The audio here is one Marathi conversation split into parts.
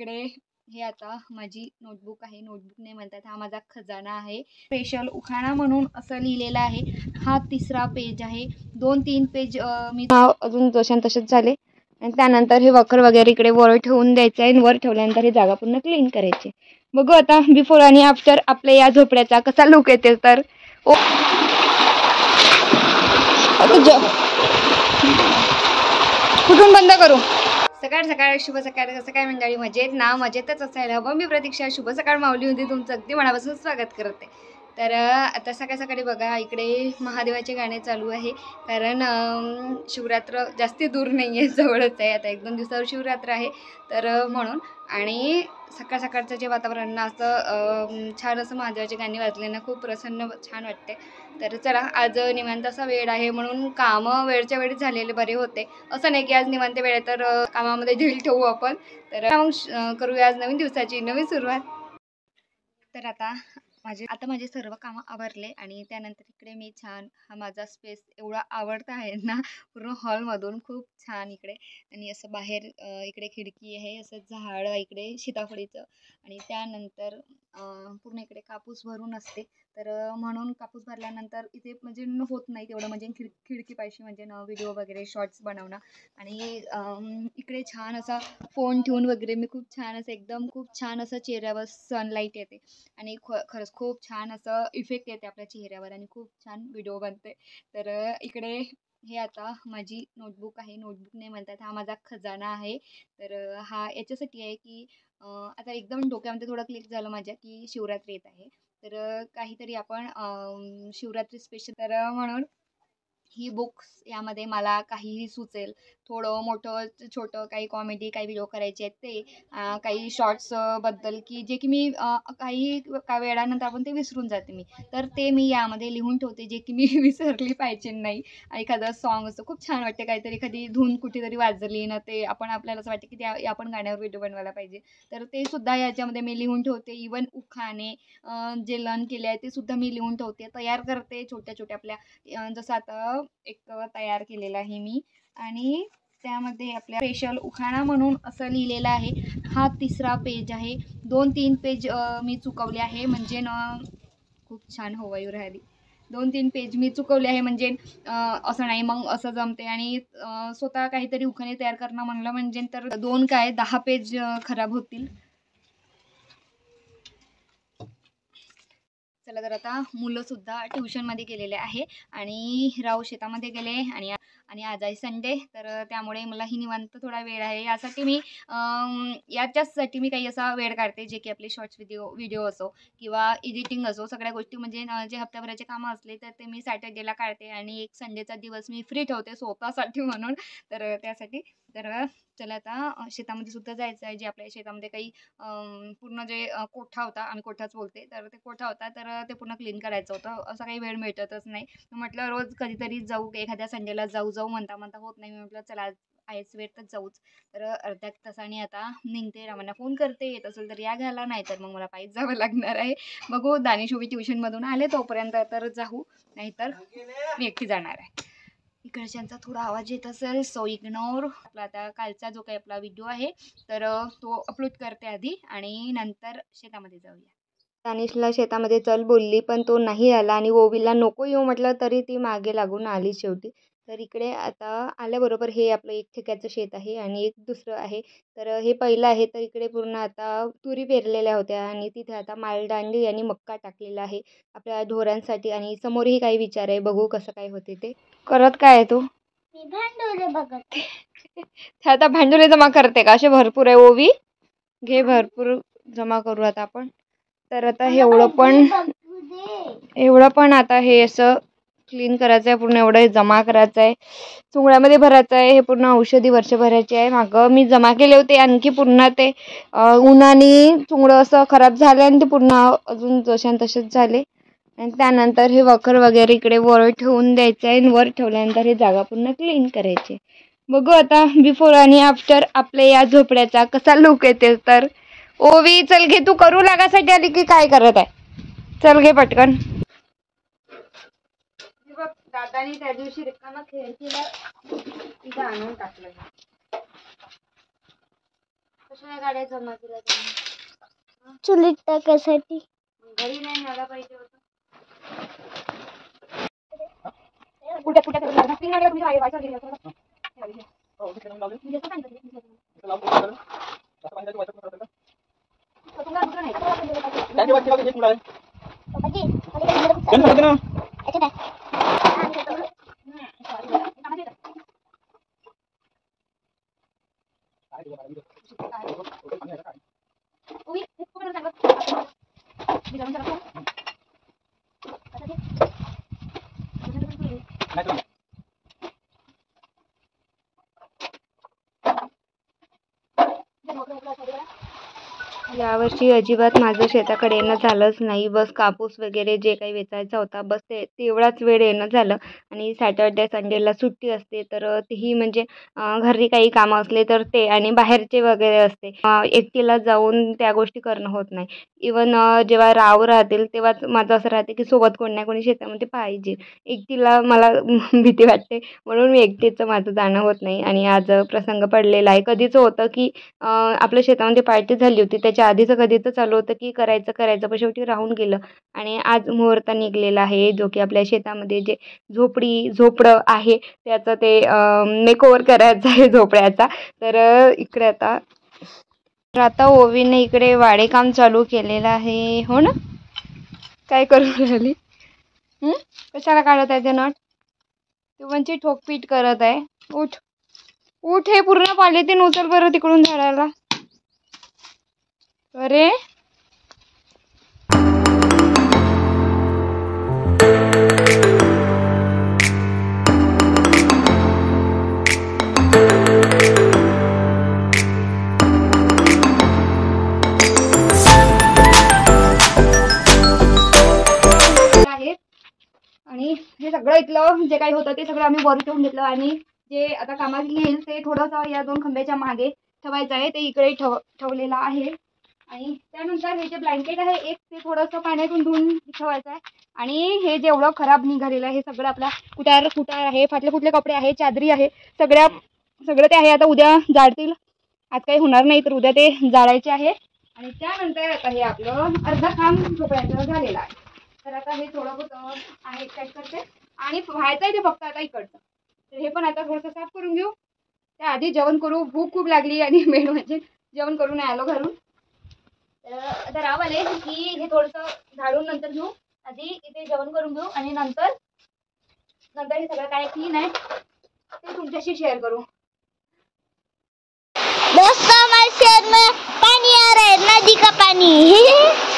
इकडे हे आता माझी नोटबुक आहे, नोटबुक नाही म्हणतात, हा माझा खजाना आहे. स्पेशल उखाणा म्हणून असं लिहिलेलं आहे. हा 3रा पेज आहे. 2-3 पेज मी अजून जशान तसेच झाले आणि त्यानंतर हे वखर वगैरे इकडे वर ठेवून द्यायचं आहे आणि वर ठेवल्यानंतर ही जागा पूर्ण क्लीन करायची. बघू आता बिफोर आणि आफ्टर आपल्या या झोपड्याचा कसा लुक येते. तर कुठून बंद करू. सकाळ सकाळ शुभ सकाळ. कसं काय मंडळी, मजेत ना? मजेतच असायला हवं. मी प्रतीक्षा शुभ सकाळ माऊलीमध्ये तुमचं अगदी मनापासून स्वागत करते. तर आता सकाळ सकाळी बघा इकडे महादेवाचे गाणे चालू आहे. कारण शिवरात्र जास्ती दूर नाही आहे, जवळच आहे. आता 1-2 दिवसावर शिवरात्र आहे, तर म्हणून. आणि सकाळ सकाळचं जे वातावरण ना असं छान असं महादेवाचे गाणे वाजले ना खूप प्रसन्न छान वाटते. तर चला आज निवांत असा वेळ आहे म्हणून कामं वेळच्या वेळी झालेले बरे होते. असं नाही की आज निवांत वेळ आहे तर कामामध्ये ढील ठेवू आपण. तर करूया आज नवीन दिवसाची नवीन सुरुवात. तर आता माझे सर्व कामं आवरले आणि त्यानंतर इकडे मी छान हा माझा स्पेस एवढा आवडता आहे ना, पूर्ण हॉलमधून खूप छान इकडे. आणि असं बाहेर इकडे खिडकी आहे, असं झाड इकडे सीताफळीचं. आणि त्यानंतर पूर्ण इकडे कापूस भरून असते. तर म्हणून कापूस भरल्यानंतर इथे म्हणजे होत नाही तेवढं, म्हणजे खिडकी पाहिजे म्हणजे व्हिडिओ वगैरे शॉर्ट्स बनवणं. आणि इकडे छान असा फोन ठेवून वगैरे मी खूप छान असं एकदम खूप छान असं चेहऱ्यावर सनलाईट येते आणि खरंच खूप छान असं इफेक्ट येते आपल्या चेहऱ्यावर आणि खूप छान व्हिडिओ बनते. तर इकडे हे आता माझी नोटबुक आहे, नोटबुक नाही म्हणतात, हा माझा खजाना आहे. तर हा याच्यासाठी आहे की आता एकदम डोक्यामध्ये थोडं क्लिक झालं माझ्या की शिवरात्री येत आहे. तर काहीतरी आपण शिवरात्री स्पेशल, तर म्हणून ही बुक्स यामध्ये मला काहीही सुचेल, थोडं मोठं छोटं काही कॉमेडी काही व्हिडिओ करायचे आहेत ते, काही शॉर्ट्स बद्दल की जे की मी काही वेळानंतर आपण ते विसरून जाते मी, तर ते मी यामध्ये लिहून ठेवते जे की मी विसरली पाहिजे नाही. एखादं सॉन्ग असतं खूप छान वाटते, काहीतरी एखादी धून कुठेतरी वाजली ना ते आपल्याला असं वाटतं की त्या आपण गाण्यावर व्हिडिओ बनवायला पाहिजे. तर ते सुद्धा याच्यामध्ये मी लिहून ठेवते. इवन उखाणे जे लर्न केले आहे ते सुद्धा मी लिहून ठेवते, तयार करते छोट्या छोट्या आपल्या. जसं आता एक तयार केलेला आहे मी आणि त्यामध्ये आपल्या स्पेशल उखाणा म्हणून असं लिहिलेलं आहे. हा 3रा पेज आहे. 2-3 पेज मी चुकवले आहे म्हणजे खूप छान हवाई राहिली. 2-3 पेज मी चुकवले आहे म्हणजे असं नाही मग असं जमते. आणि स्वतः काहीतरी उखाणे तयार करणं म्हणलं म्हणजे तर 10 पेज खराब होतील. चला तर आता मुलंसुद्धा ट्युशनमध्ये गेलेले आहे आणि राहू शेतामध्ये गेले. आणि आज आहे संडे, तर त्यामुळे मला ही निवांत थोडा वेळ आहे. याच्याचसाठी मी काही असा वेळ काढते जे की आपले शॉर्ट्स व्हिडिओ असो किंवा एडिटिंग असो, सगळ्या गोष्टी म्हणजे जे हप्त्याभराचे कामं असले तर ते मी सॅटर्डेला काढते आणि एक संडेचा दिवस मी फ्री ठेवते स्वतःसाठी म्हणून. तर त्यासाठी तर चला आता शेतामध्ये सुद्धा जायचं आहे. जे आपल्या शेतामध्ये काही पूर्ण जे कोठा होता, आम्ही कोठाच बोलते, तर ते कोठा होता तर ते पूर्ण क्लीन करायचं होतं. असं काही वेळ मिळतच नाही. म्हटलं रोज कधीतरी जाऊ, एखाद्या संडेला जाऊ म्हणता होत नाही. मी म्हटलं चला आज आहेच वेळ तर जाऊच. तर अर्ध्या तासाने आता निघते. रामांना फोन करते, येत असेल तर या घ्यायला, नाही तर मग मला पायीच जावं लागणार आहे. बघू, दानिश उभी ट्युशनमधून आले तोपर्यंत तर जाऊ, नाहीतर मी एकटी जाणार आहे. इकडच्यांचा थोडा आवाज येत असेल, सो इग्नोर. आपला आता कालचा जो काही आपला व्हिडिओ आहे तर तो अपलोड करते आधी आणि नंतर शेतामध्ये जाऊया. दानिशला शेतामध्ये चल बोलली पण तो नाही आला आणि ओवीला नको येऊ म्हटलं तरी ती मागे लागून आली शेवटी. तर इकडे आता आल्याबरोबर हे आपलं 1 ठेक्याचं शेत आहे आणि एक दुसरं आहे. तर हे पहिलं आहे. तर इकडे पूर्ण आता तुरी पेरलेल्या होत्या आणि तिथे आता मालदांडी आणि मक्का टाकलेला आहे आपल्या ढोरांसाठी. आणि समोरही काही विचार आहे, बघू कसं काय होते ते. करत काय आहे तू? मी भांडवले बघत. ते आता भांडवले जमा करते का? असे भरपूर आहे ओवी, घे भरपूर जमा करू आता आपण. तर आता एवढं पण आता हे असं क्लीन करायचं आहे, पूर्ण एवढं जमा करायचं आहे, चुंगड्यामध्ये भरायचं आहे. हे पूर्ण औषधी वर्षभराची आहे. मागं मी जमा केले होते आणखी पूर्ण ते उन्हाने चुंगडं असं खराब झालं आणि ते पूर्ण अजून जशान तसेच झाले. आणि त्यानंतर हे वखर वगैरे इकडे वर ठेवून द्यायचं आहे आणि वर ठेवल्यानंतर हे जागा पूर्ण क्लीन करायची. बघू आता बिफोर आणि आफ्टर आपल्या या झोपड्याचा कसा लुक येते. तर ओवी चल घे, तू करू लागासाठी आली की काय करत आहे? चल घे पटकन. बघ, दादानी त्या दिवशी रिकामा खेळ केला, तिथं आणून टाकलं. कशाला गाड्या जमा केल्या त्यांनी? चुलीत टाकायसाठी. घरी नाही न्यायला पाहिजे होतं. कुठे कुठे तीन गाड्या कुठे आहे वायचा गेली असं यावर्षी अजिबात माझं शेताकडे येणं झालंच नाही. बस कापूस वगैरे जे काही वेचायचा होता बस तेवढाच वेळ येणं झालं. आणि सॅटर्डे संडेला सुट्टी असते तर तेही म्हणजे घरी काही कामं असले तर ते आणि बाहेरचे वगैरे असते. एकटीला जाऊन त्या गोष्टी करणं होत नाही. इवन जेव्हा राव राहतील तेव्हाच माझं असं राहते की सोबत कोणी ना कोणी शेतामध्ये पाहिजे. एकटीला मला भीती वाटते म्हणून मी एकटीचं माझं जाणं होत नाही. आणि आज प्रसंग पडलेला आहे. कधीचं होतं की आपल्या शेतामध्ये पार्टी झाली होती. त्याच्या आधीचं कधीचं चालू होतं की करायचं पण शेवटी राहून गेलं. आणि आज मुहूर्त निघलेला आहे जो की आपल्या शेतामध्ये जे झोपडं आहे त्याचं ते मेकओव्हर करायचं आहे झोपड्याचा. तर इकडे आता ओवीने इकडे वाडेकाम चालू केलेलं आहे. हो ना, काय करू राहिली? कशाला काढत आहे ते नट? तू म्हणजे ठोकपीट करत आहे. उठ उठ, हे पूर्ण पॉलिथिन उचल बरं तिकडून झाडाला. अरे आणि हे सगळं इथलं जे काही होतं ते सगळं आम्ही वर ठेवून घेतलं. आणि जे आता कामात येईल ते थोडंसं या 2 खांब्याच्या मागे ठेवायचं आहे. ते इकडे ठेवलेलं आहे. आणि त्यानंतर हे जे ब्लँकेट आहे एक ते थोडंसं पाण्यातून धुवून ठेवायचं आहे. आणि हे जेवढं खराब निघालेलं आहे हे सगळं आपला कुटार आहे, फाटले कपडे आहे, चादरी आहे, सगळं ते आहे. आता उद्या जाळतील. आज काही होणार नाही तर उद्या ते जाळायचे आहे. आणि त्यानंतर आता हे आपलं अर्धा काम झोपड्याचं झालेलं आहे. तर आता हे थोडं बहुत आहे कट करते आणि व्हायचं आहे ते फक्त आता इकडचं. तर हे पण आता थोडंसं साफ करून घेऊ. त्याआधी जेवण करू. भूक खूप लागली आणि मेन म्हणजे जेवण करून आलो घरून. तर आता राव आले की हे थोडंसं झाडून नंतर घेऊ. आधी इथे जेवण करून घेऊ आणि नंतर हे सगळं काय क्लीन आहे ते तुमच्याशी शेअर करू. दोस्तों हमारे शहर में पानी आ रहा है, नदी का पानी.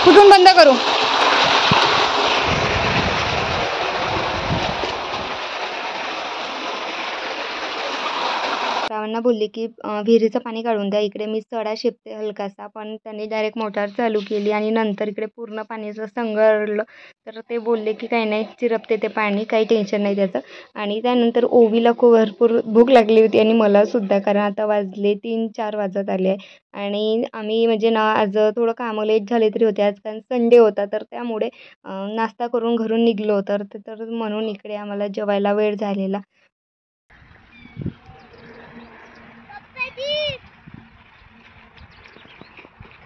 कुठून बंद करू? रावांना बोलले की विहिरीचं पाणी काढून द्या. इकडे मी सडा शिपते हलकासा, पण त्यांनी डायरेक्ट मोटार चालू केली आणि नंतर इकडे पूर्ण पाण्याचं संगळलं. तर ते बोलले की काही नाही, चिरपते ते पाणी, काही टेन्शन नाही त्याचं. आणि त्यानंतर ओवीला खूप भरपूर भूक लागली होती आणि मलासुद्धा, कारण आता वाजले 3-4 वाजत आले आहे. आणि आम्ही म्हणजे ना आज थोडं कामं लेट झाले तरी होते आज, कारण संडे होता. तर त्यामुळे नाश्ता करून घरून निघलो तर म्हणून इकडे आम्हाला जेवायला वेळ झालेला.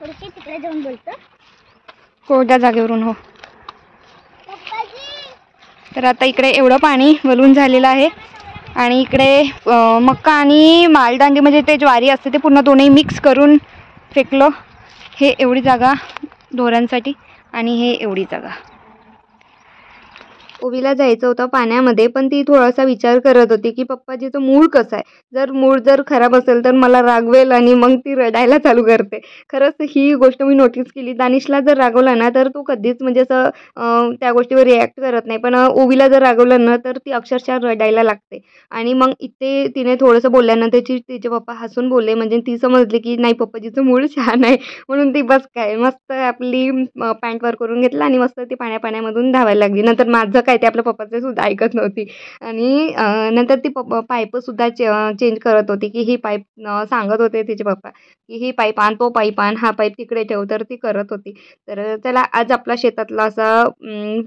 थोडीशी तिकडे जाऊन बोलतो. कोणत्या जागेवरून? हो. तर आता इकडे एवढं पाणी वलून झालेलं आहे. आणि इकडे मक्का आणि मालडांगे म्हणजे ते ज्वारी असते ते पूर्ण दोन्ही मिक्स करून फेकलं. हे एवढी जागा ढोरांसाठी आणि हे एवढी जागा. ओवीला जायचं होतं पाण्यामध्ये, पण ती थोडासा विचार करत होती की पप्पाजीचं मूड कसं आहे. मूड जर खराब असेल तर मला रागवेल आणि मग ती रडायला चालू करते. खरंच ही गोष्ट मी नोटीस केली. दानिशला जर रागवला ना तर तो कधीच म्हणजे असं त्या गोष्टीवर रिॲक्ट करत नाही, पण ओवीला जर रागवलं ना तर ती अक्षरशः रडायला लागते. आणि मग इथे तिने थोडंसं बोलल्यानंतर तिचे पप्पा हसून बोलले, म्हणजे ती समजली की नाही पप्पाजीचं मूड छान आहे. म्हणून ती बस काय मस्त आपली पॅन्ट वर करून घेतला आणि मस्त ती पाण्यामधून धावायला लागली. नंतर माझं काय ते आपल्या पप्पाचं सुद्धा ऐकत नव्हती. आणि नंतर ती पाईपसुद्धा चेंज करत होती, की ही पाईप सांगत होते तिचे पप्पा, की ही पाईप आण, तो पाईप आण, हा पाईप तिकडे ठेव, तर ती करत होती. तर चला आज आपला शेतातला असा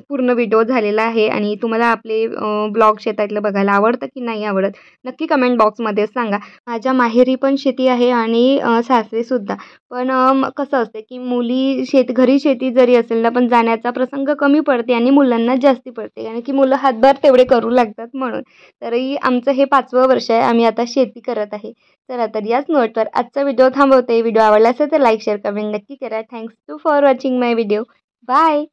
पूर्ण व्हिडिओ झालेला आहे आणि तुम्हाला आपले ब्लॉग शेतातलं बघायला आवडतं की नाही आवडत नक्की कमेंट बॉक्समध्ये सांगा. माझ्या माहेरी पण शेती आहे आणि सासरीसुद्धा. पण कसं असते की मुली घरी शेती जरी असेल ना पण जाण्याचा प्रसंग कमी पडते आणि मुलांना जास्ती पडते, कारण की मुलं हातभार तेवढे करू लागतात म्हणून. तरी आमचं हे 5वं वर्ष आहे, आम्ही आता शेती करत आहे. चला तर याच नोटवर आजचा व्हिडिओ थांबवते. व्हिडिओ आवडला असेल तर लाईक शेअर कमेंट नक्की करा. Thanks to for watching my video. Bye.